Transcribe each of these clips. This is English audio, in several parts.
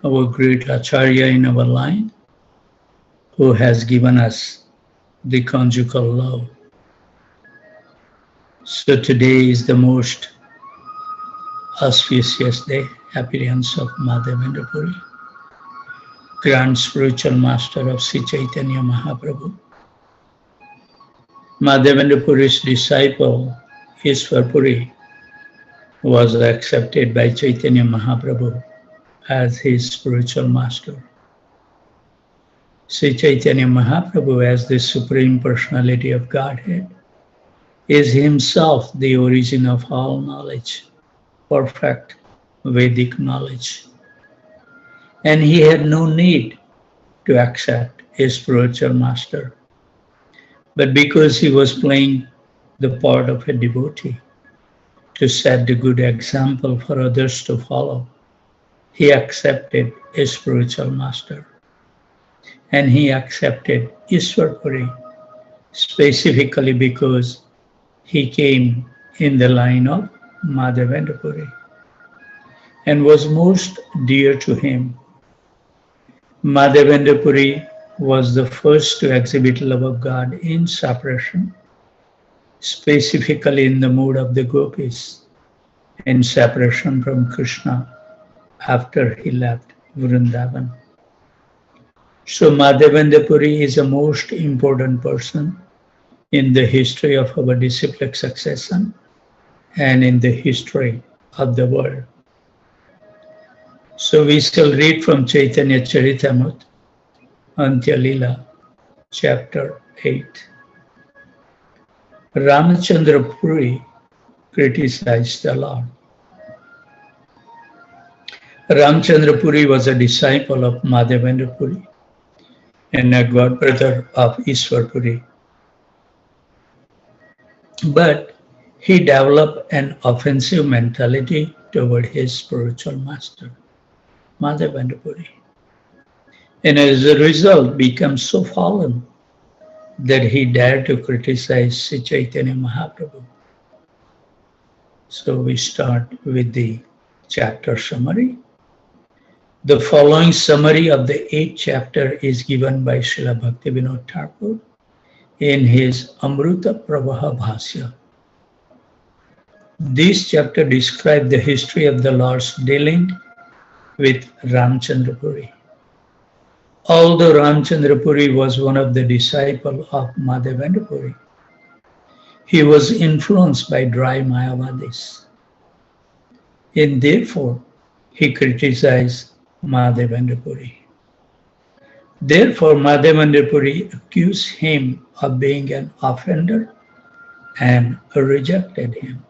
our great Acharya in our line, who has given us the conjugal love. So today is the most auspicious day, appearance of Madhavendra Puri, Grand Spiritual Master of Sri Chaitanya Mahaprabhu. Madhavendra Puri's disciple, Ishwar Puri, was accepted by Chaitanya Mahaprabhu as his spiritual master. Sri Chaitanya Mahaprabhu, as the Supreme Personality of Godhead, is himself the origin of all knowledge, perfect Vedic knowledge. And he had no need to accept a spiritual master. But because he was playing the part of a devotee to set the good example for others to follow, he accepted a spiritual master. And he accepted Ishwar Puri specifically because he came in the line of Madhavendra Puri and was most dear to him. Madhavendra Puri was the first to exhibit love of God in separation, specifically in the mood of the gopis, in separation from Krishna after he left Vrindavan. So Madhavendra Puri is a most important person in the history of our disciplic succession and in the history of the world. So we shall read from Chaitanya Charitamrita, Antya Lila, chapter 8. Ramachandra Puri criticized the Lord. Ramachandra Puri was a disciple of Madhavendra Puri and a godbrother of Ishwar Puri. But he developed an offensive mentality toward his spiritual master, Madhavendra Puri, and as a result became so fallen that he dared to criticize Sri Chaitanya Mahaprabhu. So we start with the chapter summary. The following summary of the 8th chapter is given by Srila Bhaktivinoda Thakur in his Amruta Pravaha Bhasya. This chapter describes the history of the Lord's dealing with Ramachandra Puri. Although Ramachandra Puri was one of the disciples of Madhavendra Puri, he was influenced by dry Mayavadis, and therefore he criticized Madhavendra Puri. Therefore, Madhavendra Puri accused him of being an offender and rejected him.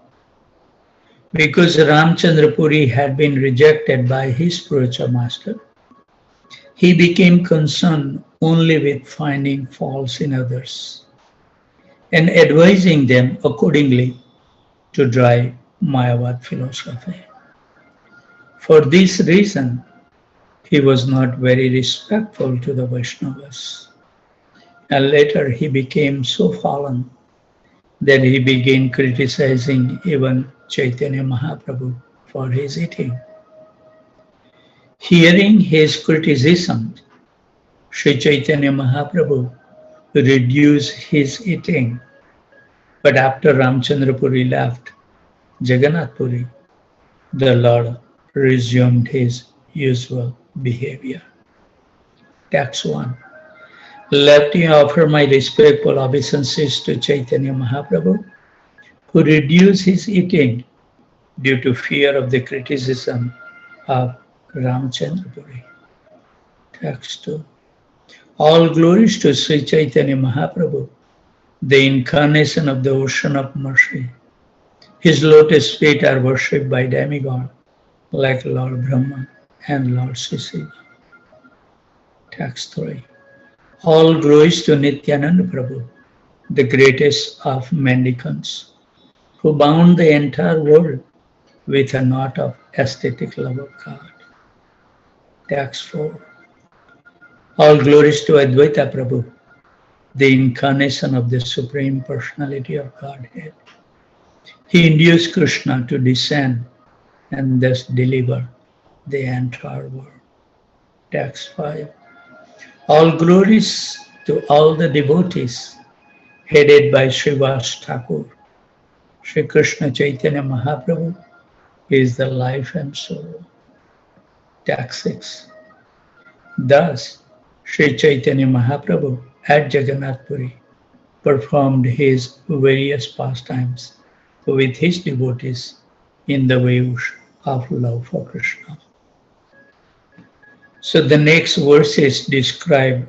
Because Ramachandra Puri had been rejected by his spiritual master, he became concerned only with finding faults in others and advising them accordingly to drive Mayavad philosophy. For this reason, he was not very respectful to the Vaishnavas. And later he became so fallen that he began criticizing even Chaitanya Mahaprabhu for his eating. Hearing his criticism, Sri Chaitanya Mahaprabhu reduced his eating. But after Ramachandra Puri left Jagannath Puri, the Lord resumed his usual behavior. Text 1. Let me offer my respectful obeisances to Chaitanya Mahaprabhu, who reduced his eating due to fear of the criticism of Ramachandra Puri. Text 2. All glories to Sri Chaitanya Mahaprabhu, the incarnation of the ocean of mercy. His lotus feet are worshipped by demigods like Lord Brahma and Lord Sisiva. Text 3. All glories to Nityananda Prabhu, the greatest of mendicants, who bound the entire world with a knot of aesthetic love of God. Text 4. All glories to Advaita Prabhu, the incarnation of the Supreme Personality of Godhead. He induced Krishna to descend and thus deliver the entire world. Text 5. All glories to all the devotees headed by Srivas Thakur. Sri Krishna Chaitanya Mahaprabhu is the life and soul. Text 6. Thus, Sri Chaitanya Mahaprabhu at Jagannath Puri performed his various pastimes with his devotees in the waves of love for Krishna. So the next verses describe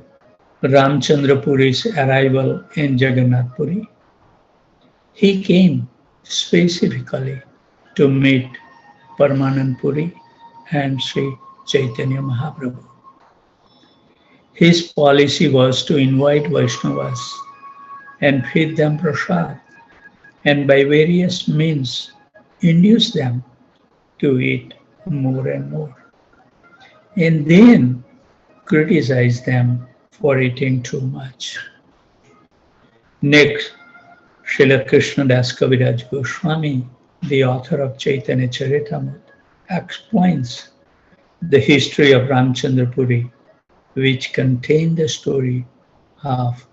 Ramchandra Puri's arrival in Jagannath Puri. He came specifically to meet Paramanand Puri and Sri Chaitanya Mahaprabhu. His policy was to invite Vaishnavas and feed them prasad, and by various means induce them to eat more and more, and then criticize them for eating too much. Next, Srila Krishnadas Kaviraj Goswami, the author of Chaitanya Charitamrita, explains the history of Ramchandra Puri, which contained the story of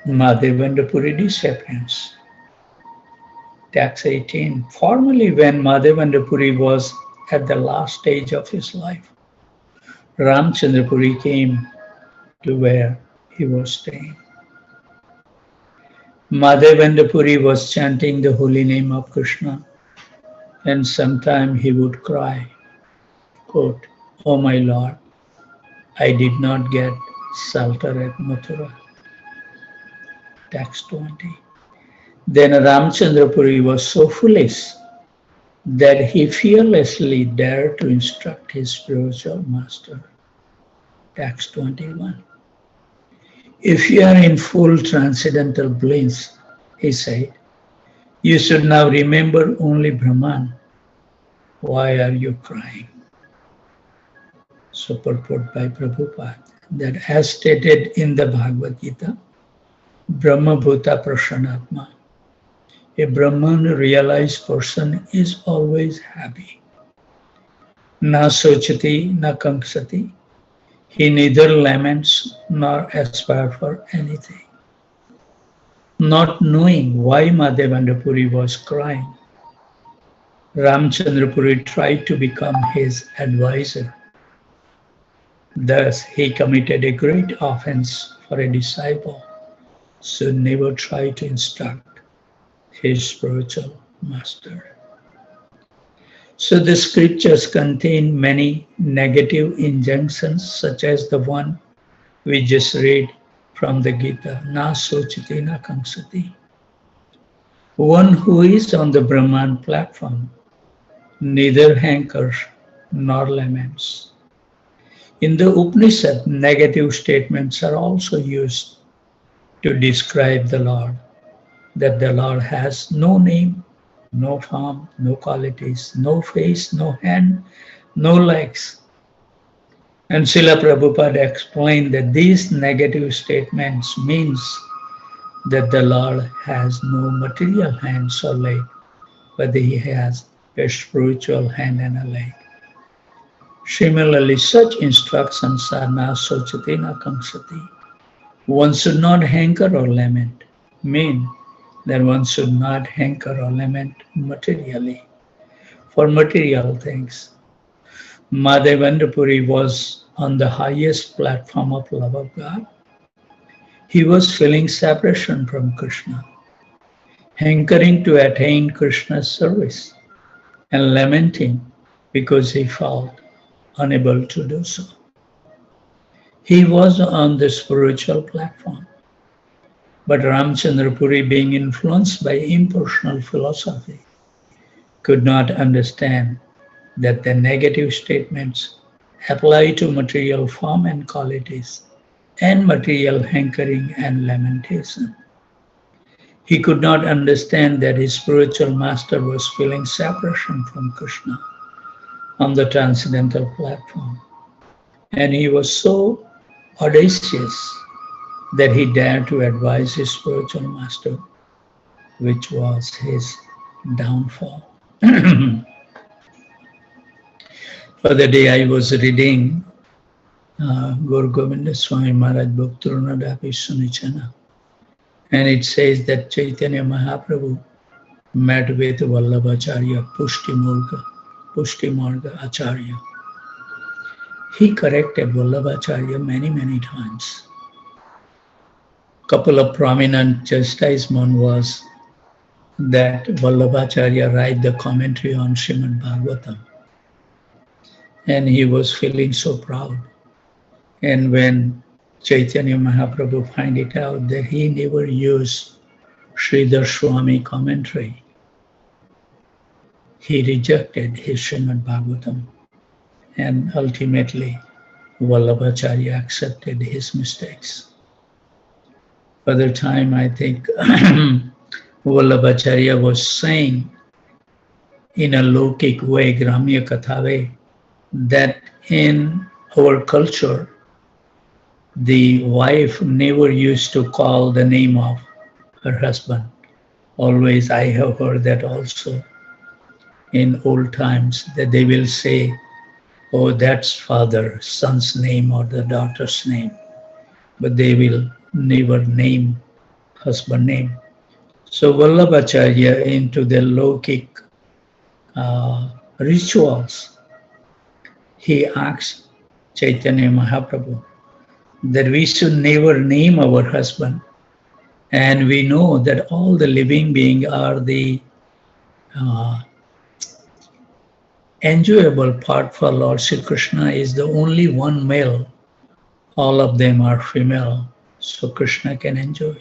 Madhavendra Puri disappearance. Text 18. Formerly, when Madhavendra Puri was at the last stage of his life, Ramchandra Puri came to where he was staying. Madhavendra Puri was chanting the holy name of Krishna, and sometime he would cry, quote, "Oh my Lord, I did not get shelter at Mathura." Text 20. Then Ramchandra Puri was so foolish that he fearlessly dared to instruct his spiritual master. Text 21. If you are in full transcendental bliss, he said, you should now remember only Brahman. Why are you crying? So purport by Prabhupada, that as stated in the Bhagavad Gita, Brahma Bhuta Prashanatma, a Brahman realized person is always happy. Na sochati, na kanksati. He neither laments nor aspires for anything. Not knowing why Madhavendra Puri was crying, Ramchandra Puri tried to become his advisor. Thus, he committed a great offense, for a disciple should never try to instruct his spiritual master. So the scriptures contain many negative injunctions, such as the one we just read from the Gita, na sochati na kamsati. One who is on the Brahman platform neither hankers nor laments. In the Upanishad, negative statements are also used to describe the Lord, that the Lord has no name, no form, no qualities, no face, no hand, no legs. And Srila Prabhupada explained that these negative statements means that the Lord has no material hands or leg, but he has a spiritual hand and a leg. Similarly, such instructions are na sochati na kamsati. One should not hanker or lament, mean that one should not hanker or lament materially for material things. Madhavendra Puri was on the highest platform of love of God. He was feeling separation from Krishna, hankering to attain Krishna's service, and lamenting because he felt unable to do so. He was on the spiritual platform, but Ramchandra Puri, being influenced by impersonal philosophy, could not understand that the negative statements apply to material form and qualities and material hankering and lamentation. He could not understand that his spiritual master was feeling separation from Krishna on the transcendental platform. And he was so audacious that he dared to advise his spiritual master, which was his downfall. Other day I was reading Guru Govinda Swami Maharaj book Trunadapi Sunichana, and it says that Chaitanya Mahaprabhu met with Vallabhacharya Pushtimarga Acharya. He corrected Vallabhacharya many times. Couple of prominent chastisement was that Vallabhacharya write the commentary on Srimad Bhagavatam. And he was feeling so proud. And when Chaitanya Mahaprabhu find it out that he never used Sridhar Swami commentary, he rejected his Srimad Bhagavatam. And ultimately, Vallabhacharya accepted his mistakes. Other time, I think Vallabhacharya was saying in a Lokik way, Gramya Katha way, that in our culture, the wife never used to call the name of her husband. Always, I have heard that also in old times, that they will say, oh, that's father, son's name or the daughter's name. But they will never name husband name. So Vallabhacharya, into the Lokik rituals, he asked Chaitanya Mahaprabhu that we should never name our husband. And we know that all the living beings are the enjoyable part for Lord Sri Krishna is the only one male. All of them are female, so Krishna can enjoy.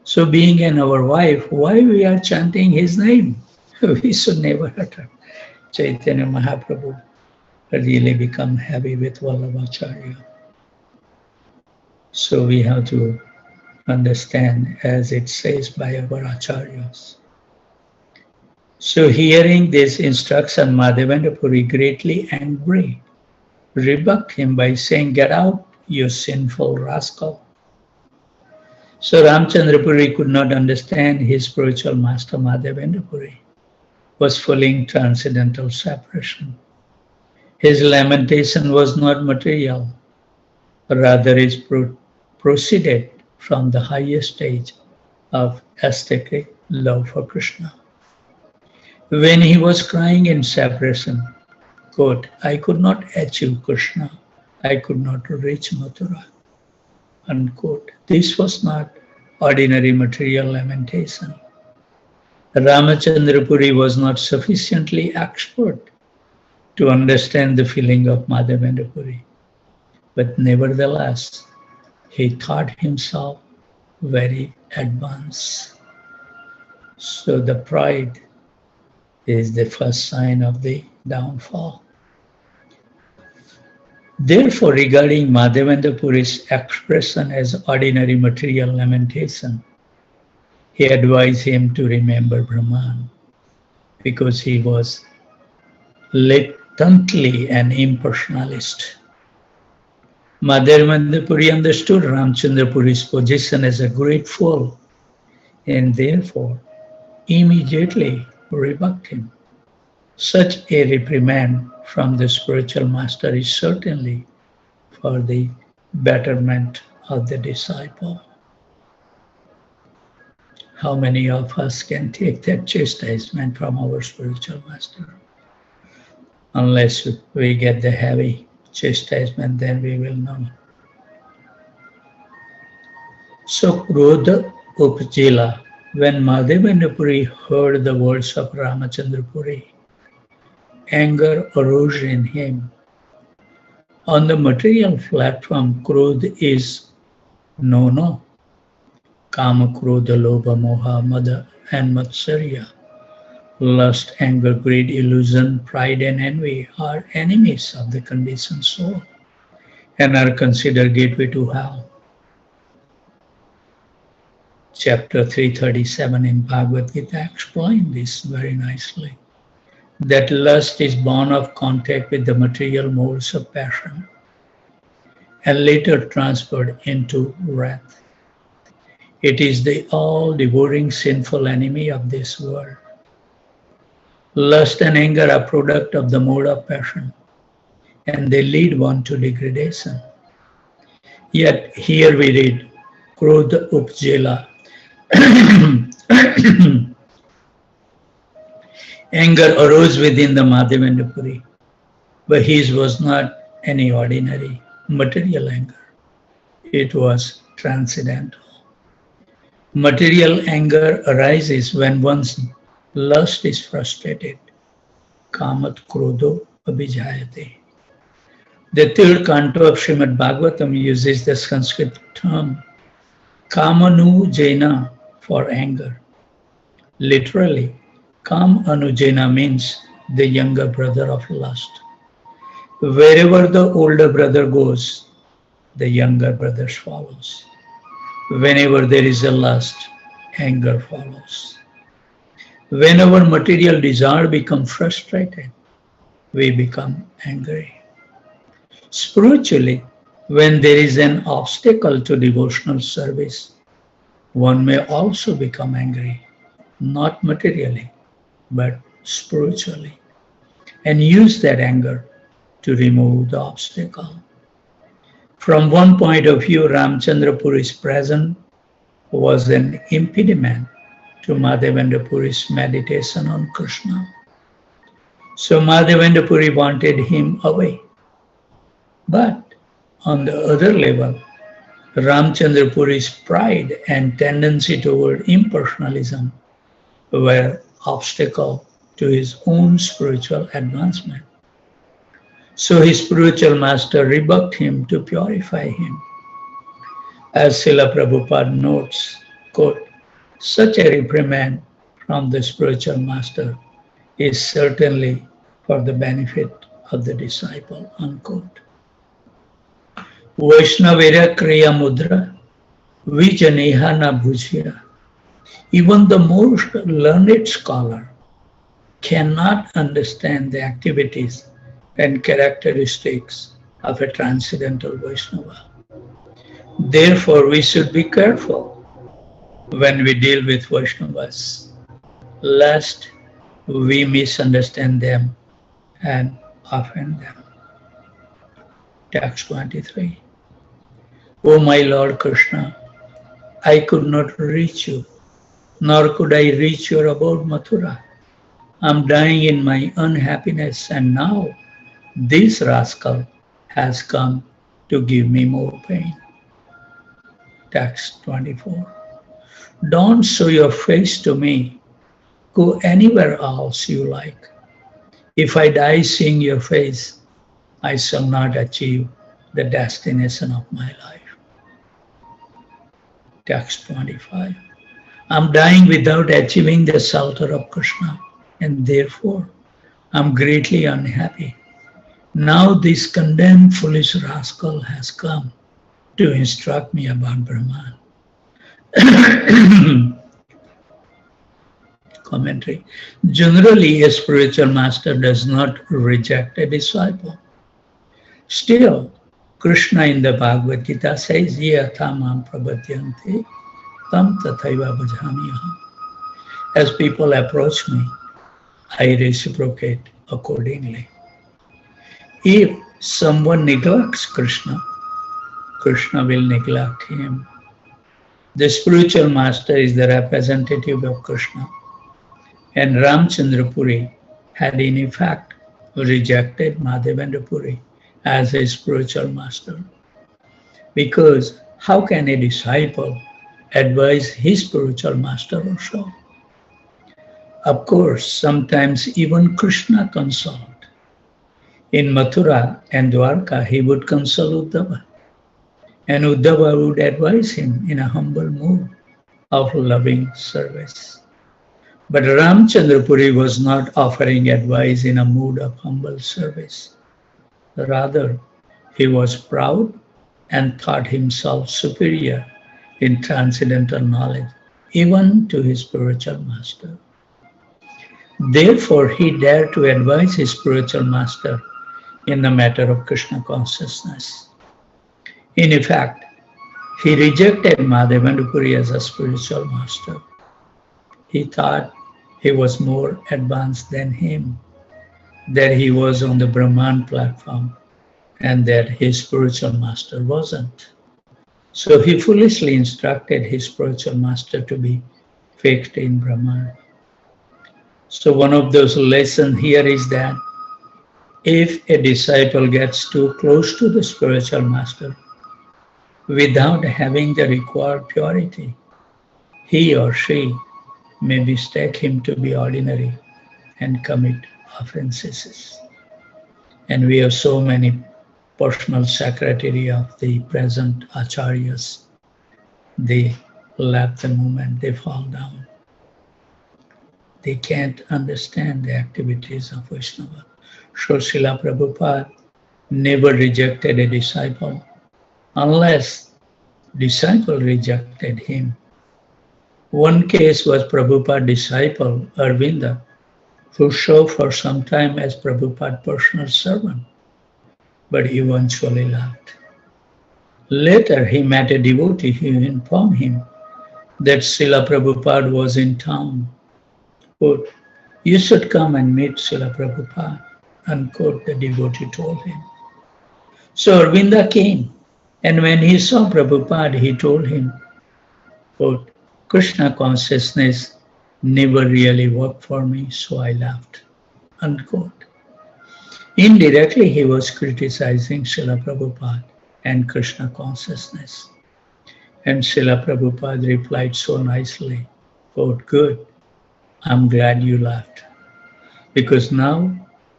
So being in our wife, why we are chanting his name? We should never utter. Chaitanya Mahaprabhu really become heavy with Vallabhacharya. So we have to understand as it says by our acharyas. So hearing this instruction, Madhavendra Puri, greatly angry, rebuked him by saying, get out, you sinful rascal. So Ramchandra Puri could not understand his spiritual master Madhavendra Puri was feeling transcendental separation. His lamentation was not material, rather it proceeded from the highest stage of aesthetic love for Krishna. When he was crying in separation, quote, I could not achieve Krishna, I could not reach Mathura, unquote. This was not ordinary material lamentation. Ramachandra Puri was not sufficiently expert to understand the feeling of Madhavendra Puri, but nevertheless, he thought himself very advanced. So the pride is the first sign of the downfall. Therefore, regarding Madhavendra Puri's expression as ordinary material lamentation, he advised him to remember Brahman, because he was latently an impersonalist. Madhavendra Puri understood Ramchandra Puri's position as a great fool, and therefore immediately rebuked him. Such a reprimand from the spiritual master is certainly for the betterment of the disciple. How many of us can take that chastisement from our spiritual master? Unless we get the heavy chastisement, then we will know. So Krodha Upajila, when Madhavendra Puri heard the words of Ramachandra Puri, anger arose in him. On the material platform, Krodha is no. Kama, Krodha, Lobha, Moha, Mada, and Matsarya. Lust, anger, greed, illusion, pride, and envy are enemies of the conditioned soul and are considered gateway to hell. Chapter 337 in Bhagavad Gita explains this very nicely. That lust is born of contact with the material modes of passion and later transferred into wrath. It is the all-devouring sinful enemy of this world. Lust and anger are product of the mode of passion. and they lead one to degradation. Yet here we read, Krodha Upjela. Anger arose within the Madhavendra Puri, but his was not any ordinary material anger. It was transcendental. Material anger arises when one's lust is frustrated. Kamat krodho abhijayate. The third canto of Srimad Bhagavatam uses the Sanskrit term Kamanu Jena for anger. Literally, Kam Anujena means the younger brother of lust. Wherever the older brother goes, the younger brother follows. Whenever there is a lust, anger follows. Whenever material desire becomes frustrated, we become angry. Spiritually, when there is an obstacle to devotional service, one may also become angry, not materially, but spiritually, and use that anger to remove the obstacle. From one point of view, Ramchandra Puri's presence was an impediment to Madhavendra Puri's meditation on Krishna. So Madhavendra Puri wanted him away. But on the other level, Ramchandra Puri's pride and tendency toward impersonalism were obstacle to his own spiritual advancement. So his spiritual master rebuked him to purify him. As Srila Prabhupada notes, quote, such a reprimand from the spiritual master is certainly for the benefit of the disciple, unquote. Vaishnavira Kriya Mudra, Vijaneha na bhujya. Even the most learned scholar cannot understand the activities and characteristics of a transcendental Vaishnava. Therefore, we should be careful when we deal with Vaishnavas, lest we misunderstand them and offend them. Text 23. O my Lord Krishna, I could not reach you, nor could I reach your abode Mathura. I am dying in my unhappiness, and now this rascal has come to give me more pain. Text 24. Don't show your face to me. Go anywhere else you like. If I die seeing your face, I shall not achieve the destination of my life. Text 25. I'm dying without achieving the shelter of Krishna, and therefore I'm greatly unhappy. Now this condemned foolish rascal has come to instruct me about Brahman. Commentary. Generally, a spiritual master does not reject a disciple. Still, Krishna in the Bhagavad Gita says, Ye athamam prabhatyante tam tathaiva bhajamiham. As people approach me, I reciprocate accordingly. If someone neglects Krishna, Krishna will neglect him. The spiritual master is the representative of Krishna, and Ramchandra Puri had in effect rejected Madhavendra Puri as a spiritual master. Because how can a disciple advise his spiritual master also? Of course, sometimes even Krishna consoled. In Mathura and Dwarka, he would console Uddhava, and Uddhava would advise him in a humble mood of loving service. But Ramchandra Puri was not offering advice in a mood of humble service. Rather, he was proud and thought himself superior in transcendental knowledge, even to his spiritual master. Therefore, he dared to advise his spiritual master in the matter of Krishna consciousness. In effect, he rejected Madhavendra Puri as a spiritual master. He thought he was more advanced than him, that he was on the Brahman platform and that his spiritual master wasn't. So he foolishly instructed his spiritual master to be fixed in Brahman. So one of those lessons here is that if a disciple gets too close to the spiritual master without having the required purity, he or she may mistake him to be ordinary and commit offenses. And we have so many personal secretary of the present acharyas. They laugh the moment they fall down. They can't understand the activities of Vaishnava. So Srila Prabhupada never rejected a disciple unless disciple rejected him. One case was Prabhupada's disciple Arvinda, who served for some time as Prabhupada's personal servant, but he eventually left. Later he met a devotee who informed him that Srila Prabhupada was in town. Quote, "You should come and meet Srila Prabhupada," unquote, the devotee told him. So Arvinda came, and when he saw Prabhupada, he told him, quote, "Krishna consciousness never really worked for me, so I left," unquote. Indirectly, he was criticizing Srila Prabhupada and Krishna consciousness. And Srila Prabhupada replied so nicely, quote, "Good, I'm glad you left, because now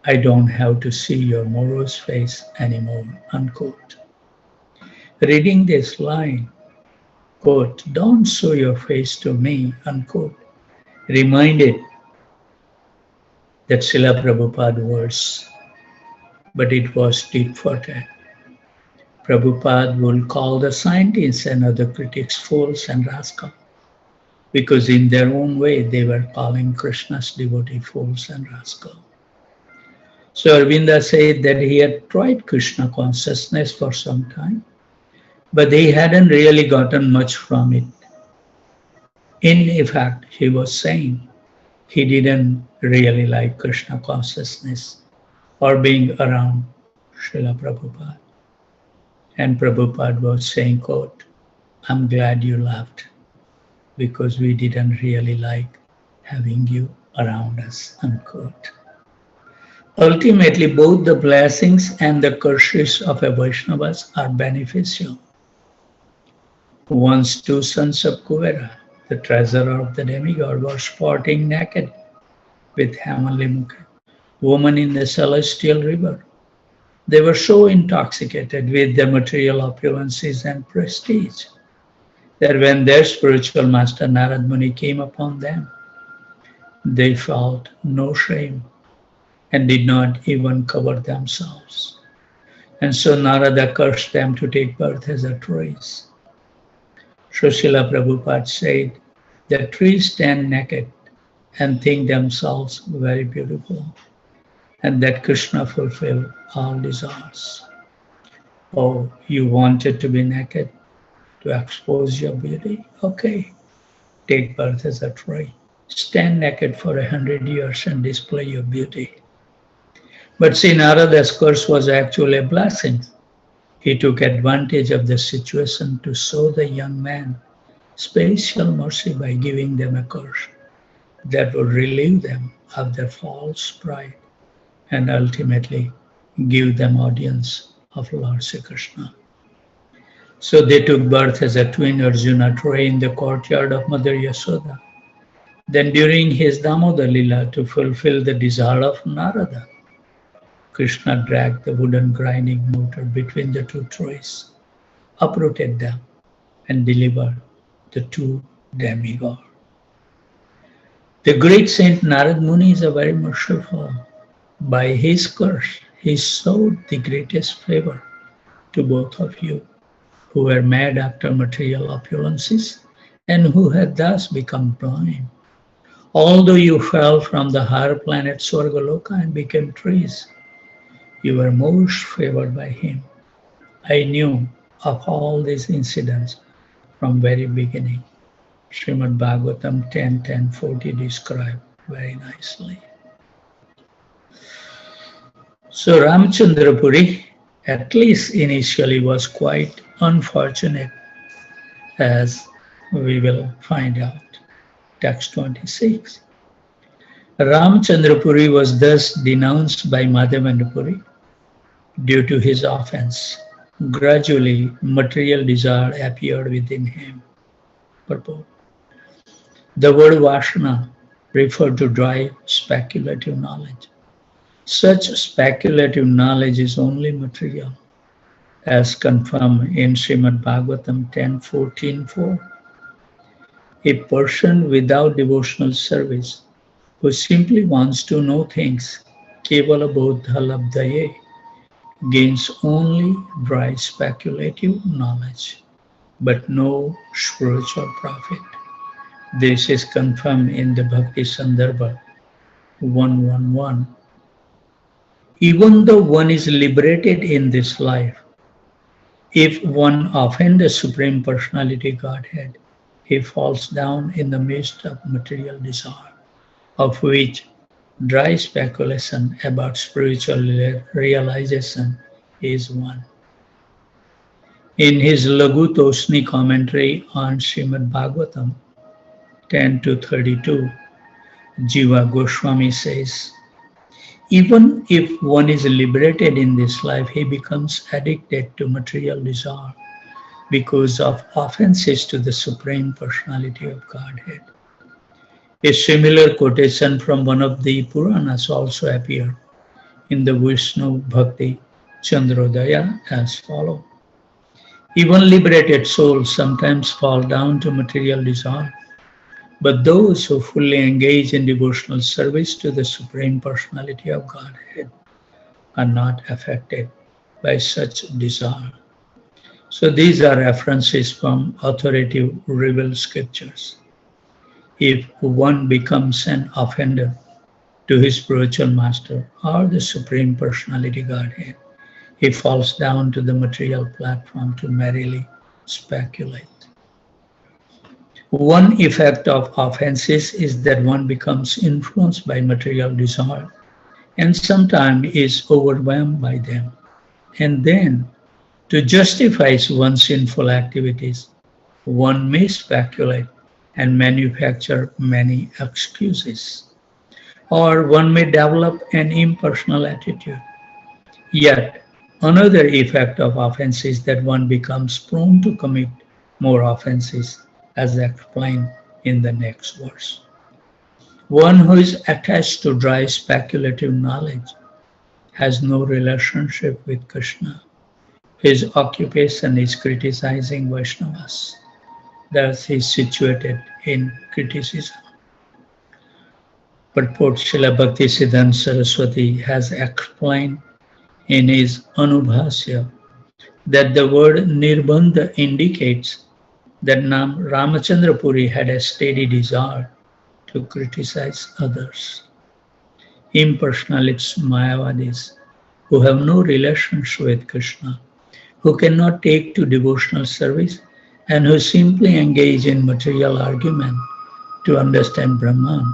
I don't have to see your morose face anymore," unquote. Reading this line, quote, "Don't show your face to me," unquote, reminded that Srila Prabhupada words, but it was deep-thoughted. Prabhupada would call the scientists and other critics fools and rascals, because in their own way they were calling Krishna's devotee fools and rascals. So Arvinda said that he had tried Krishna consciousness for some time, but he hadn't really gotten much from it. In effect, he was saying he didn't really like Krishna consciousness or being around Srila Prabhupada. And Prabhupada was saying, quote, "I'm glad you left, because we didn't really like having you around us," unquote. Ultimately, both the blessings and the curses of a Vaishnavas are beneficial. Once two sons of Kuvera, the treasurer of the demigod, were sporting naked with heavenly Mukha, woman in the celestial river. They were so intoxicated with their material opulences and prestige that when their spiritual master Narad Muni came upon them, they felt no shame and did not even cover themselves. And so Narada cursed them to take birth as a trees. Srila Prabhupada said that trees stand naked and think themselves very beautiful, and that Krishna fulfilled all desires. Oh, you wanted to be naked to expose your beauty? Okay, take birth as a tree. Stand naked for 100 years and display your beauty. But see, Narada's curse was actually a blessing. He took advantage of the situation to show the young man special mercy by giving them a curse that would relieve them of their false pride and ultimately give them audience of Lord Sri Krishna. So they took birth as a twin Arjuna Troy in the courtyard of Mother Yasoda. Then during his Damodar Lila, to fulfill the desire of Narada, Krishna dragged the wooden grinding mortar between the two trees, uprooted them, and delivered the two demigods. The great Saint Narad Muni is a very merciful. By his curse, he showed the greatest favor to both of you, who were mad after material opulences and who had thus become blind. Although you fell from the higher planet Swargaloka and became trees, you were most favored by him. I knew of all these incidents from very beginning. Srimad Bhagavatam 10:10-40 described very nicely. So Ramchandra Puri, at least initially, was quite unfortunate, as we will find out. Text 26. Ramchandra Puri was thus denounced by Madhavendra Puri due to his offense. Gradually, material desire appeared within him. Purport. The word Vashana referred to dry speculative knowledge. Such speculative knowledge is only material, as confirmed in Srimad Bhagavatam 10.14.4. A person without devotional service who simply wants to know things, kevala bodha labdaye, gains only dry speculative knowledge, but no spiritual profit. This is confirmed in the Bhakti Sandarbha 111. Even though one is liberated in this life, if one offends the Supreme Personality Godhead, he falls down in the midst of material desire, of which dry speculation about spiritual realization is one. In his Laghu Tosni commentary on Srimad Bhagavatam 10-32, Jiva Goswami says, even if one is liberated in this life, he becomes addicted to material desire because of offenses to the Supreme Personality of Godhead. A similar quotation from one of the Puranas also appeared in the Vishnu Bhakti Chandrodaya as follows. Even liberated souls sometimes fall down to material desire, but those who fully engage in devotional service to the Supreme Personality of Godhead are not affected by such desire. So these are references from authoritative revealed scriptures. If one becomes an offender to his spiritual master or the Supreme Personality Godhead, he falls down to the material platform to merrily speculate. One effect of offenses is that one becomes influenced by material desire and sometimes is overwhelmed by them. And then, to justify one's sinful activities, one may speculate and manufacture many excuses. Or one may develop an impersonal attitude. Yet, another effect of offense is that one becomes prone to commit more offenses, as explained in the next verse. One who is attached to dry speculative knowledge has no relationship with Krishna. His occupation is criticizing Vaishnavas. Thus he is situated in criticism. Purport Srila Bhaktisiddhanta Saraswati has explained in his Anubhasya that the word Nirbandha indicates that Ramachandra Puri had a steady desire to criticize others. Impersonalists, Mayavadis, who have no relationship with Krishna, who cannot take to devotional service, and who simply engage in material argument to understand Brahman,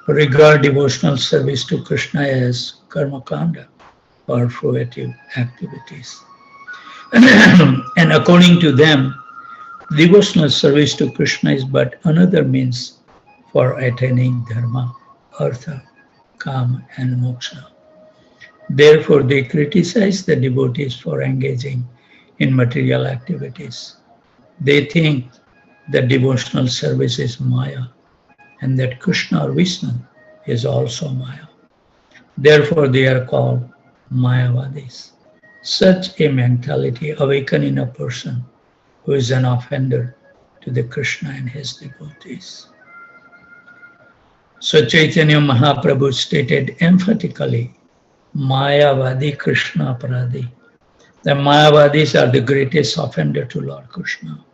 regard devotional service to Krishna as karmakanda, or fruitive activities. And according to them, devotional service to Krishna is but another means for attaining dharma, artha, kama, and moksha. Therefore, they criticize the devotees for engaging in material activities. They think that devotional service is Maya and that Krishna or Vishnu is also Maya. Therefore, they are called Mayavadis. Such a mentality awakens in a person who is an offender to the Krishna and his devotees. So Chaitanya Mahaprabhu stated emphatically, Mayavadi Krishna Aparadhi. The Mayavadis are the greatest offender to Lord Krishna.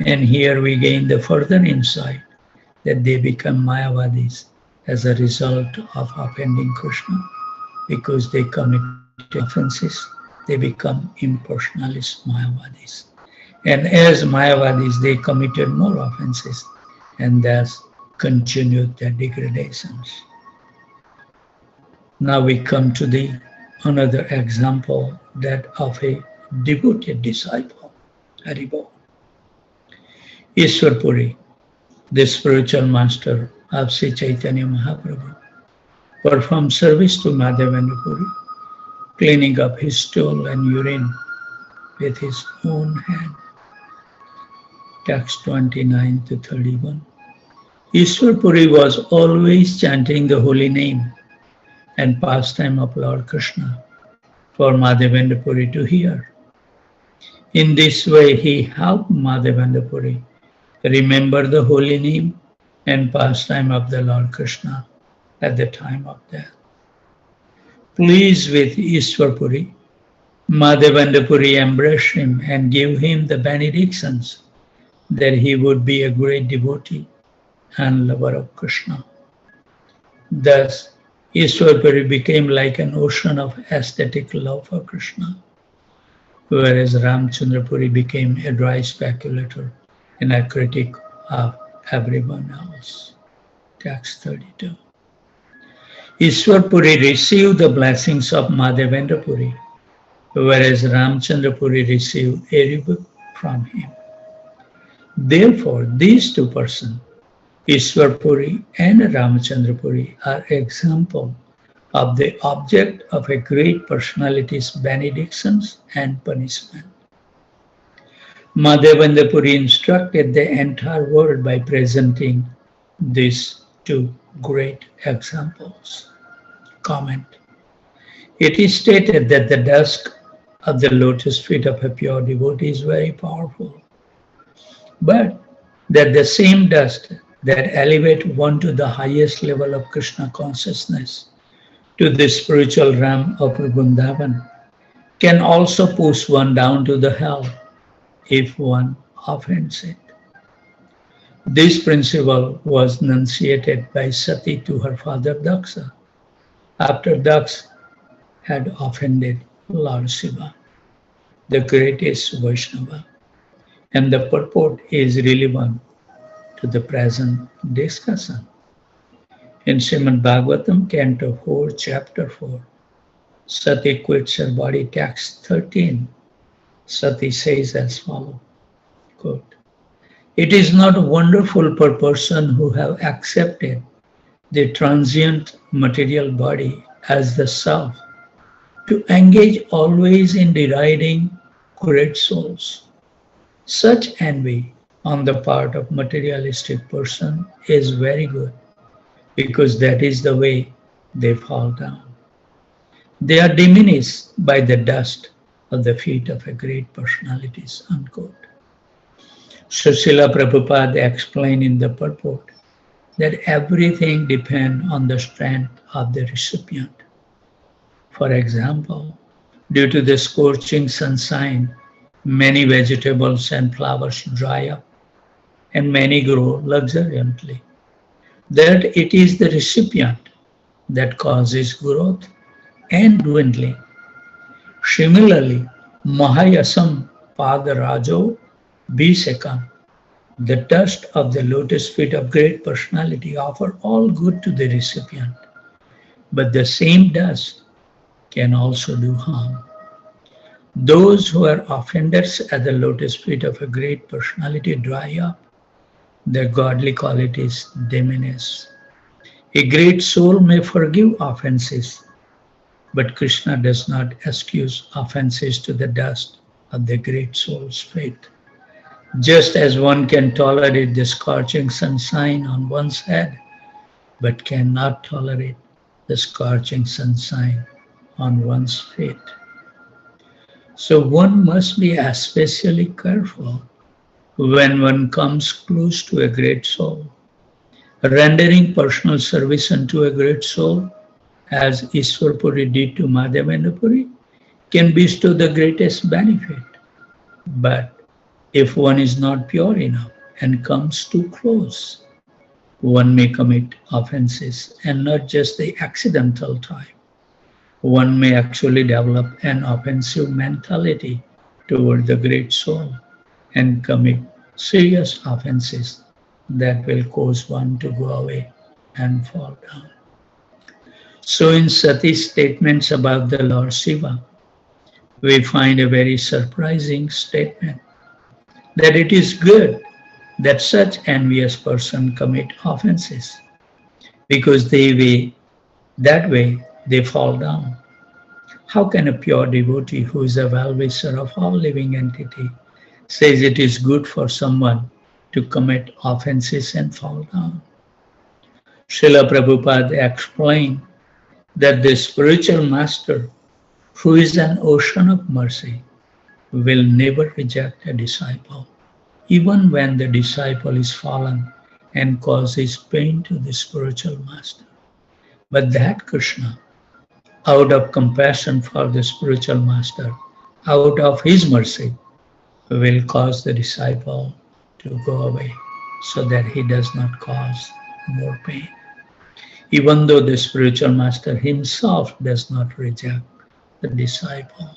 And here we gain the further insight that they become Mayavadis as a result of offending Krishna, because they commit offenses, they become impersonalist Mayavadis. And as Mayavadis, they committed more offenses and thus continued their degradations. Now we come to the another example that of a devoted disciple. Haribol. Ishwar Puri, the spiritual master of Sri Chaitanya Mahaprabhu, performed service to Madhavendra Puri, cleaning up his stool and urine with his own hand. Text 29 to 31. Ishwar Puri was always chanting the holy name and pastime of Lord Krishna for Madhavendra Puri to hear. In this way, he helped Madhavendra Puri remember the holy name and pastime of the Lord Krishna at the time of death. Pleased with Ishwar Puri, Madhavendra Puri embraced him and gave him the benedictions that he would be a great devotee and lover of Krishna. Thus, Ishwar Puri became like an ocean of aesthetic love for Krishna, whereas Ramchandra Puri became a dry speculator and a critic of everyone else. Text 32. Ishwar Puri received the blessings of Madhavendra Puri, whereas Ramchandra Puri received a rebuke from him. Therefore, these two persons, Ishwar Puri and Ramchandra Puri, are examples of the object of a great personality's benedictions and punishment. Madhavendra Puri instructed the entire world by presenting these two great examples. Comment. It is stated that the dust of the lotus feet of a pure devotee is very powerful, but that the same dust that elevate one to the highest level of Krishna consciousness, to the spiritual realm of Vrindavan, can also push one down to the hell if one offends it. This principle was enunciated by Sati to her father Daksha after Daksha had offended Lord Shiva, the greatest Vaishnava, and the purport is relevant to the present discussion. In Srimad Bhagavatam, Canto 4, Chapter 4, Sati quits her body, text 13. Sati says as follows, quote, "It is not wonderful for a person who have accepted the transient material body as the self to engage always in deriding great souls. Such envy on the part of materialistic person is very good, because that is the way they fall down. They are diminished by the dust of the feet of a great personalities," unquote. Srila Prabhupada explained in the purport that everything depends on the strength of the recipient. For example, due to the scorching sunshine, many vegetables and flowers dry up and many grow luxuriantly. That it is the recipient that causes growth and dwindling. Similarly, Mahayasam Padarajo Bhisekam, the dust of the lotus feet of great personality, offer all good to the recipient, but the same dust can also do harm. Those who are offenders at the lotus feet of a great personality dry up, their godly qualities diminish. A great soul may forgive offenses, but Krishna does not excuse offenses to the dust of the great soul's feet. Just as one can tolerate the scorching sunshine on one's head, but cannot tolerate the scorching sunshine on one's feet. So one must be especially careful when one comes close to a great soul. Rendering personal service unto a great soul, as Ishwar Puri did to Madhavendra Puri, can bestow the greatest benefit. But if one is not pure enough and comes too close, one may commit offenses, and not just the accidental type. One may actually develop an offensive mentality toward the great soul and commit serious offenses that will cause one to go away and fall down. So in Sati's statements about the Lord Shiva, we find a very surprising statement that it is good that such envious person commit offenses because that way they fall down. How can a pure devotee who is a well-wisher of all living entity says it is good for someone to commit offenses and fall down? Srila Prabhupada explained that the spiritual master, who is an ocean of mercy, will never reject a disciple, even when the disciple is fallen and causes pain to the spiritual master. But that Krishna, out of compassion for the spiritual master, out of his mercy, will cause the disciple to go away so that he does not cause more pain. Even though the spiritual master himself does not reject the disciple.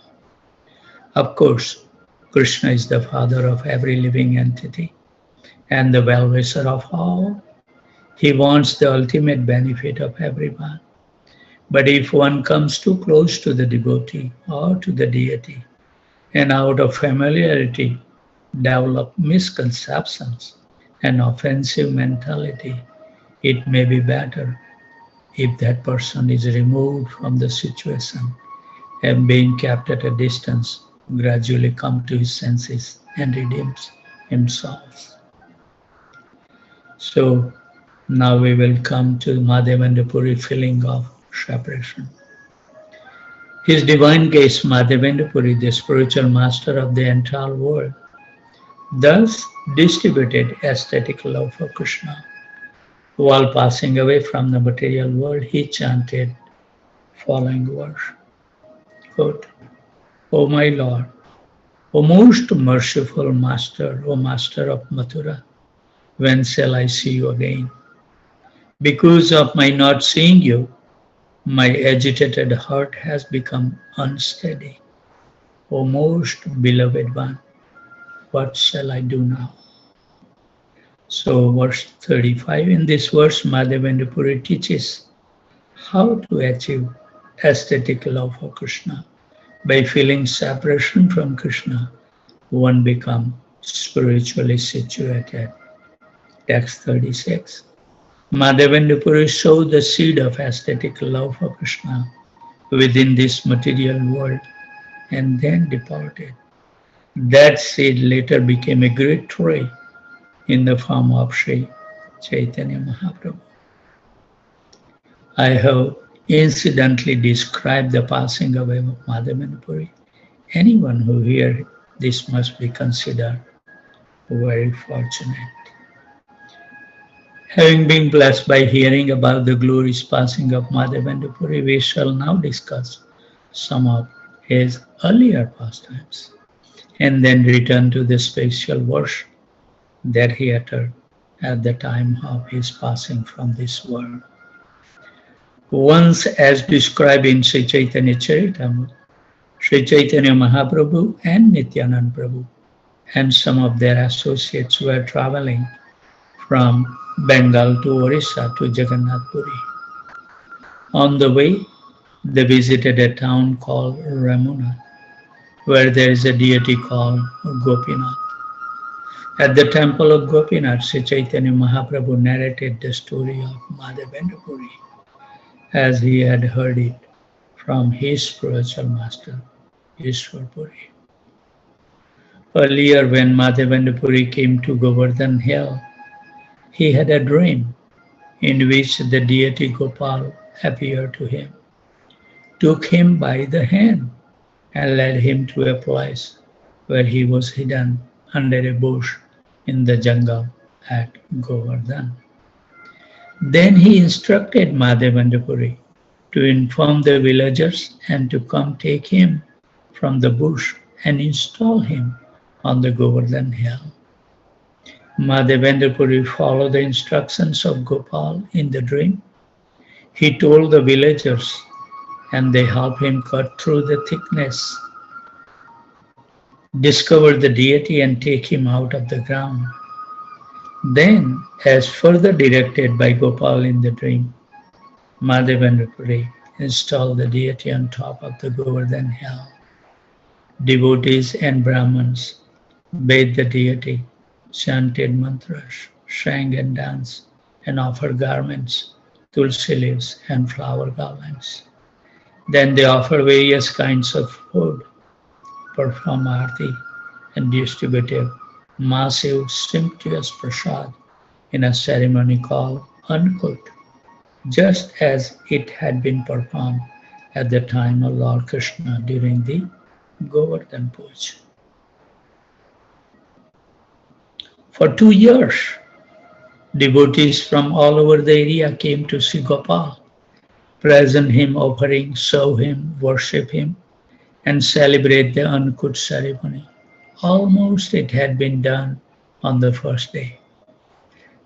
Of course, Krishna is the father of every living entity and the well-wisher of all. He wants the ultimate benefit of everyone. But if one comes too close to the devotee or to the deity and out of familiarity develop misconceptions and offensive mentality, it may be better if that person is removed from the situation and being kept at a distance, gradually come to his senses and redeems himself. So now we will come to Madhavendra Puri feeling of separation. His divine case, Madhavendra Puri, the spiritual master of the entire world, thus distributed aesthetic love for Krishna. While passing away from the material world, he chanted following verse, quote, O my Lord, O most merciful Master, O Master of Mathura, when shall I see you again? Because of my not seeing you, my agitated heart has become unsteady. O most beloved one, what shall I do now? So verse 35, in this verse, Madhavendra Puri teaches how to achieve aesthetic love for Krishna. By feeling separation from Krishna, one becomes spiritually situated. Text 36. Madhavendra Puri sowed the seed of aesthetic love for Krishna within this material world and then departed. That seed later became a great tree in the form of Sri Chaitanya Mahaprabhu. I have incidentally described the passing away of Madhavendra Puri. Anyone who hears this must be considered very fortunate. Having been blessed by hearing about the glorious passing of Madhavendra Puri, we shall now discuss some of his earlier pastimes and then return to the special verse that he uttered at the time of his passing from this world. Once, as described in Sri Chaitanya Charitamrita, Sri Chaitanya Mahaprabhu and Nityanand Prabhu and some of their associates were traveling from Bengal to Orissa to Jagannath Puri. On the way, they visited a town called Ramuna, where there is a deity called Gopinath. At the temple of Gopinath, Sri Chaitanya Mahaprabhu narrated the story of Madhavendra Puri as he had heard it from his spiritual master, Ishwar Puri. Earlier, when Madhavendra Puri came to Govardhan Hill, he had a dream in which the deity Gopal appeared to him, took him by the hand, and led him to a place where he was hidden under a bush in the jungle at Govardhan. Then he instructed Madhavendra Puri to inform the villagers and to come take him from the bush and install him on the Govardhan Hill. Madhavendra Puri followed the instructions of Gopal in the dream. He told the villagers and they helped him cut through the thickness, discover the deity and take him out of the ground. Then, as further directed by Gopal in the dream, Madhavendra Puri installed the deity on top of the Govardhan Hill. Devotees and Brahmins bathed the deity, chanted mantras, sang and danced, and offered garments, tulsi leaves, and flower garlands. Then they offered various kinds of food, performed arti, and distributed massive, sumptuous prasad in a ceremony called Ankut, just as it had been performed at the time of Lord Krishna during the Govardhan Puja. For 2 years, devotees from all over the area came to see Gopal, present him, offering, serve him, worship him, and celebrate the Ankut ceremony. Almost it had been done on the first day.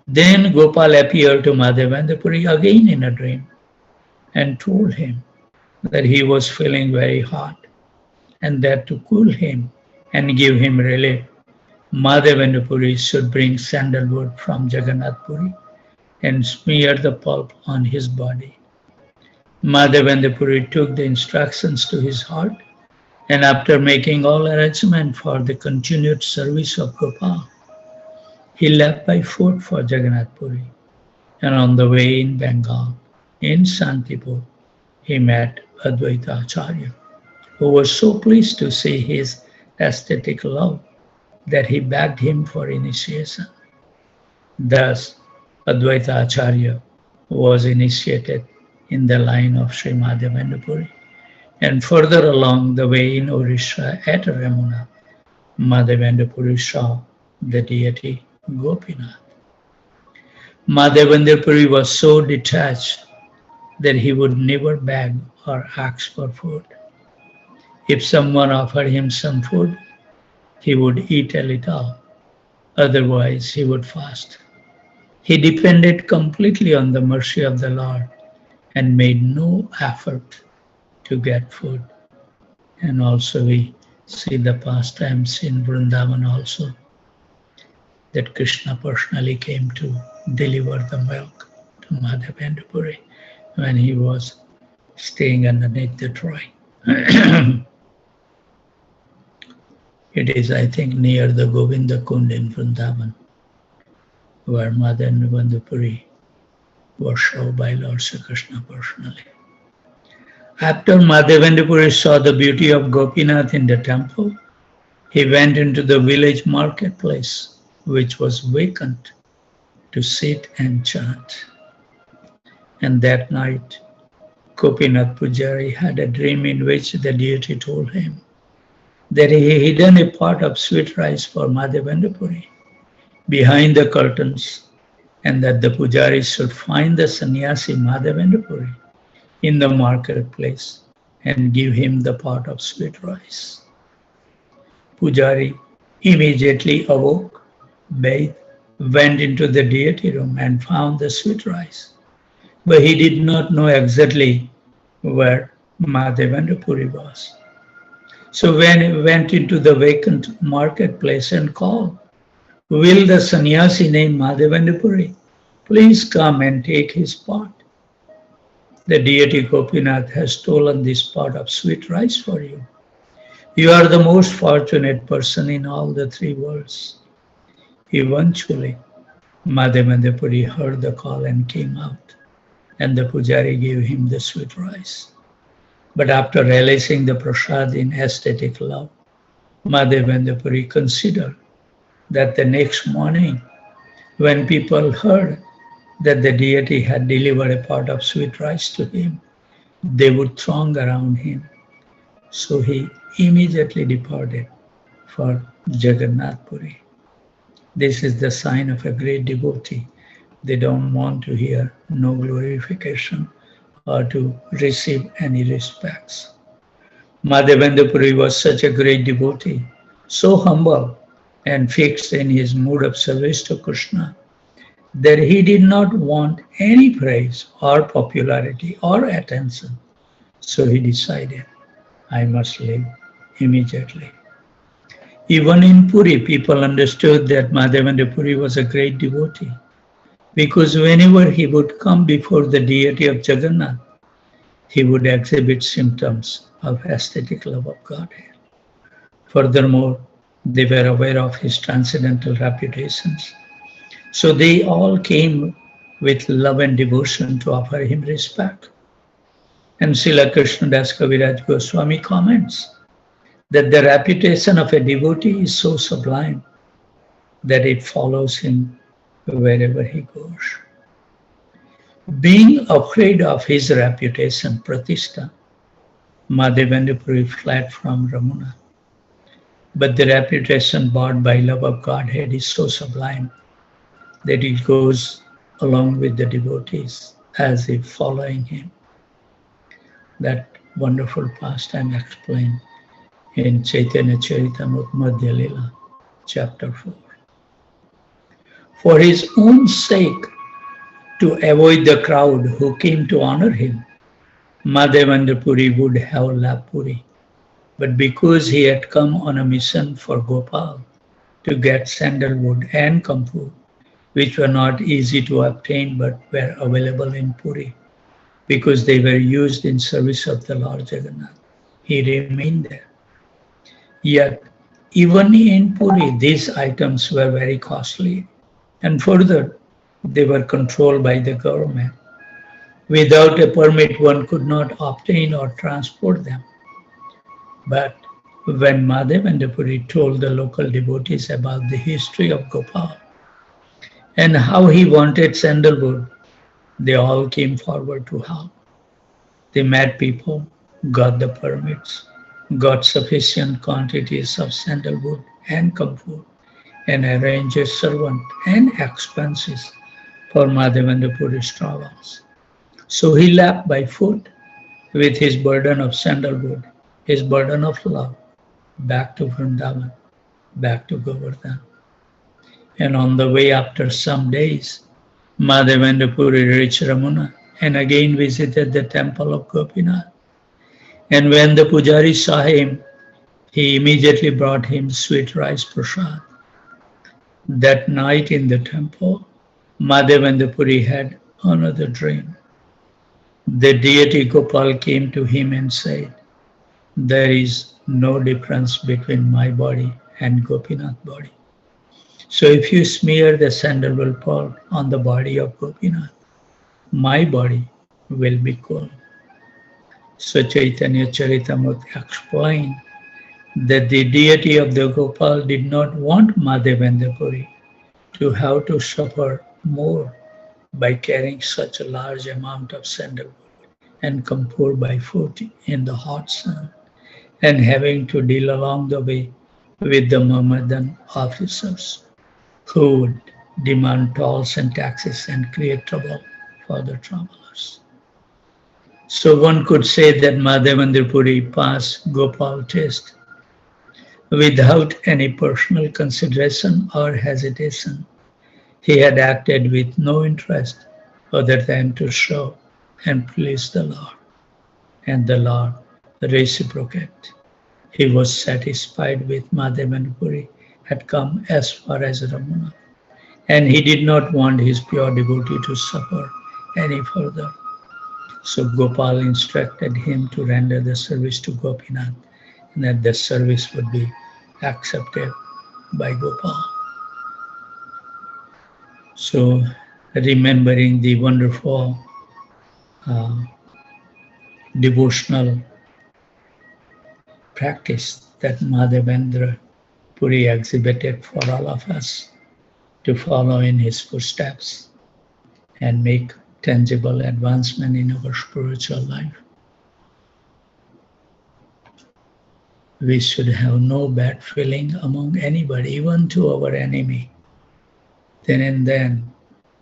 Then Gopal appeared to Madhavendra Puri again in a dream and told him that he was feeling very hot and that to cool him and give him relief, Madhavendra Puri should bring sandalwood from Jagannath Puri and smear the pulp on his body. Madhavendra Puri took the instructions to his heart, and after making all arrangement for the continued service of Gopal, he left by foot for Jagannath Puri. And on the way in Bengal, in Santipur, he met Advaita Acharya, who was so pleased to see his aesthetic love that he begged him for initiation. Thus, Advaita Acharya was initiated in the line of Sri Madhavendra Puri. And further along the way in Orissa at Ramuna, Madhavendra Puri saw the deity Gopinath. Madhavendra Puri was so detached that he would never beg or ask for food. If someone offered him some food, he would eat a little, otherwise he would fast. He depended completely on the mercy of the Lord and made no effort to get food. And also we see the pastimes in Vrindavan also, that Krishna personally came to deliver the milk to Madhavendra Puri when he was staying underneath the tree. It is, I think, near the Govinda Kund in Vrindavan, where Madhavendra Puri was shown by Lord Sri Krishna personally. After Madhavendra Puri saw the beauty of Gopinath in the temple, he went into the village marketplace, which was vacant, to sit and chant. And that night, Gopinath Pujari had a dream in which the deity told him that he had hidden a pot of sweet rice for Madhavendra Puri behind the curtains, and that the Pujari should find the sannyasi Madhavendra Puri in the marketplace and give him the pot of sweet rice. Pujari immediately awoke, bathed, went into the deity room and found the sweet rice. But he did not know exactly where Madhavendra Puri was. So when he went into the vacant marketplace and called, "Will the sannyasi named Madhavendra Puri please come and take his pot? The deity Gopinath has stolen this pot of sweet rice for you. You are the most fortunate person in all the three worlds." Eventually, Madhavendra Puri heard the call and came out, and the Pujari gave him the sweet rice. But after relishing the prasad in aesthetic love, Madhavendra Puri considered that the next morning, when people heard that the deity had delivered a pot of sweet rice to him, they would throng around him. So he immediately departed for Jagannath Puri. This is the sign of a great devotee. They don't want to hear no glorification or to receive any respects. Madhavendra Puri was such a great devotee, so humble and fixed in his mood of service to Krishna, that he did not want any praise or popularity or attention. So he decided, I must leave immediately. Even in Puri, people understood that Madhavendra Puri was a great devotee, because whenever he would come before the deity of Jagannath, he would exhibit symptoms of aesthetic love of Godhead. Furthermore, they were aware of his transcendental reputations. So they all came with love and devotion to offer him respect. And Srila Krishnadas Kaviraj Goswami comments that the reputation of a devotee is so sublime that it follows him wherever he goes. Being afraid of his reputation, Pratishtha, Madhavendra Puri fled from Ramuna. But the reputation bought by love of Godhead is so sublime that it goes along with the devotees as if following him. That wonderful pastime explained in Chaitanya Charitamrita Madhya Lila, chapter 4. For his own sake, to avoid the crowd who came to honor him, Madhavendra Puri would have left Puri. But because he had come on a mission for Gopal to get sandalwood and kampu, which were not easy to obtain but were available in Puri, because they were used in service of the Lord Jagannath, he remained there. Yet, even in Puri, these items were very costly, and further, they were controlled by the government. Without a permit, one could not obtain or transport them. But when Madhavendra Puri told the local devotees about the history of Gopal and how he wanted sandalwood, they all came forward to help. They met people, got the permits, got sufficient quantities of sandalwood and kampu, and arranged a servant and expenses for Madhavendra Puri's travels. So he left by foot with his burden of sandalwood, his burden of love, back to Vrindavan, back to Govardhan. And on the way, after some days, Madhavendra Puri reached Ramuna and again visited the temple of Gopinath. And when the Pujari saw him, he immediately brought him sweet rice prasad. That night in the temple, Madhavendra Puri had another dream. The deity Gopal came to him and said, "There is no difference between my body and Gopinath body. So if you smear the sandalwood pearl on the body of Gopinath, my body will be cool." So Chaitanya Charitamrita explained that the deity of the Gopal did not want Madhavendra Puri to have to suffer more by carrying such a large amount of sandalwood and kampu by foot in the hot sun, and having to deal along the way with the Mohammedan officers who would demand tolls and taxes and create trouble for the travelers. So one could say that Madhavendra Puri passed Gopal test without any personal consideration or hesitation. He had acted with no interest other than to show and please the Lord, and the Lord reciprocated. He was satisfied with Madhavendra Puri had come as far as Ramuna, and he did not want his pure devotee to suffer any further. So Gopal instructed him to render the service to Gopinath, and that the service would be accepted by Gopal. So remembering the wonderful devotional practice that Madhavendra Puri exhibited for all of us to follow in his footsteps and make tangible advancement in our spiritual life. We should have no bad feeling among anybody, even to our enemy. Then and then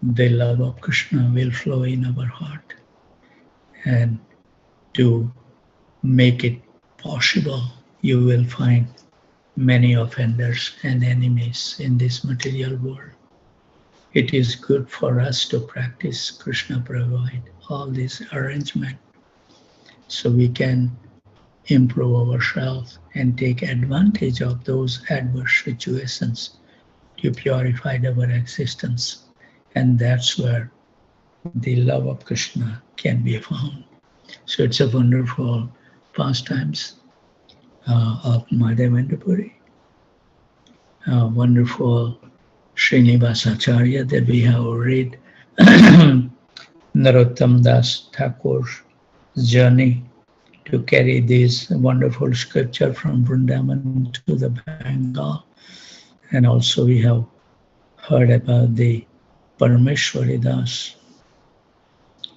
the love of Krishna will flow in our heart. And to make it possible, you will find many offenders and enemies in this material world. It is good for us to practice Krishna provide all this arrangement so we can improve ourselves and take advantage of those adverse situations to purify our existence. And that's where the love of Krishna can be found. So it's a wonderful pastimes. of Madhavendra Puri. Wonderful Srinivas Acharya that we have read. Narottam Das Thakur's journey to carry this wonderful scripture from Vrindavan to the Bengal. And also we have heard about the Parameshwari Das,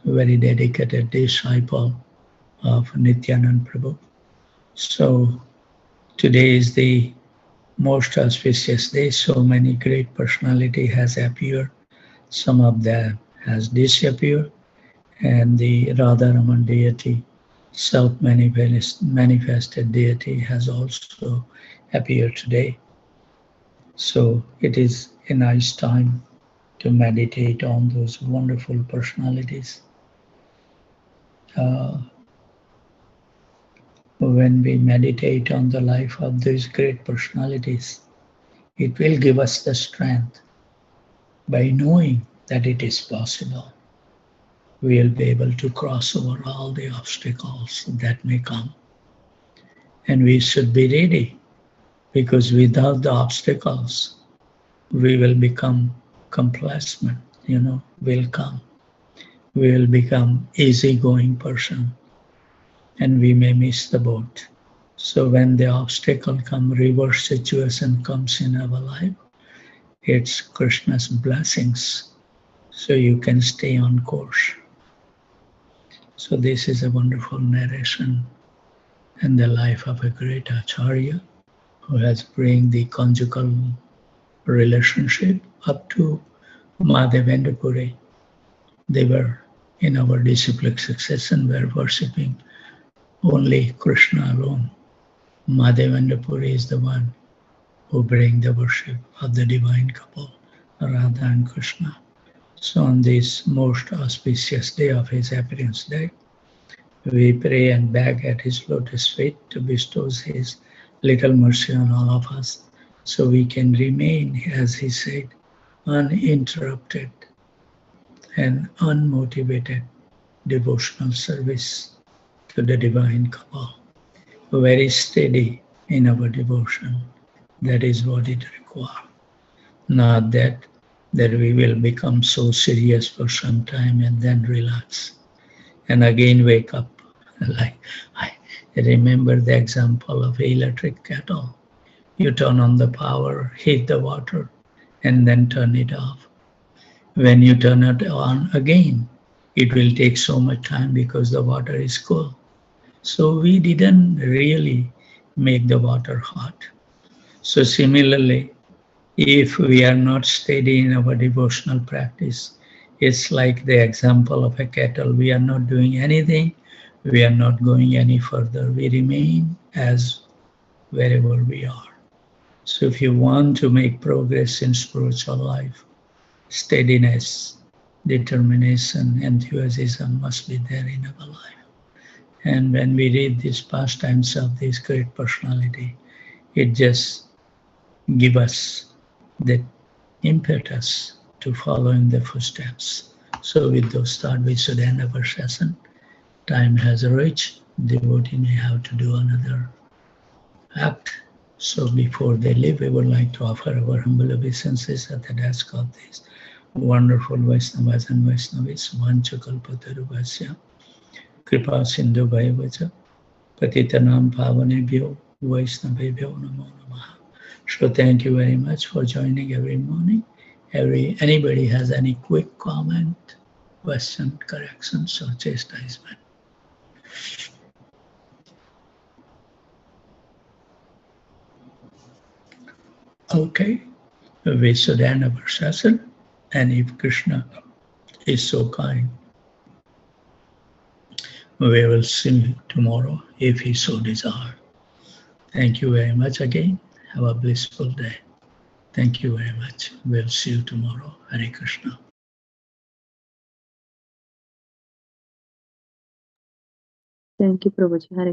very dedicated disciple of Nityanand Prabhu. So today is the most auspicious day. So many great personality has appeared. Some of them has disappeared. And the Radharaman deity, self-manifested deity, has also appeared today. So it is a nice time to meditate on those wonderful personalities. When we meditate on the life of these great personalities, it will give us the strength by knowing that it is possible. We will be able to cross over all the obstacles that may come. And we should be ready, because without the obstacles, we will become complacent, will come. We will become easygoing person, and we may miss the boat. So when the obstacle comes, reverse situation comes in our life, it's Krishna's blessings, so you can stay on course. So this is a wonderful narration in the life of a great Acharya who has bring the conjugal relationship up to Madhavendra Puri. They were in our disciplic succession, were worshipping only Krishna alone. Madhavendra Puri is the one who bring the worship of the divine couple, Radha and Krishna. So on this most auspicious day of his appearance day, we pray and beg at his lotus feet to bestow his little mercy on all of us, so we can remain, as he said, uninterrupted and unmotivated devotional service to the divine couple. Very steady in our devotion. That is what it requires. Not that we will become so serious for some time and then relax and again wake up. Like I remember the example of electric kettle. You turn on the power, heat the water, and then turn it off. When you turn it on again, it will take so much time because the water is cool. So we didn't really make the water hot. So similarly, if we are not steady in our devotional practice, it's like the example of a kettle. We are not doing anything. We are not going any further. We remain as wherever we are. So if you want to make progress in spiritual life, steadiness, determination, enthusiasm must be there in our life. And when we read these pastimes of this great personality, it just gives us the impetus to follow in the footsteps. So with those thoughts, we should end our session. Time has reached. Devotee may have to do another act. So before they leave, we would like to offer our humble obeisances at the desk of these wonderful Vaishnavas and Vaishnavis. Vanchakalpatarubhasya Kripa Sindhu Bhaivacha Patitanam Pavanebhyo Vaishnavebhyo Namo Namaha. So thank you very much for joining every morning. Anybody has any quick comment, question, corrections, or chastisement? Okay, we should end our session, and if Krishna is so kind, we will see you tomorrow if he so desire. Thank you very much again. Have a blissful day. Thank you very much. We'll see you tomorrow. Hare Krishna. Thank you, Prabhuji. Hare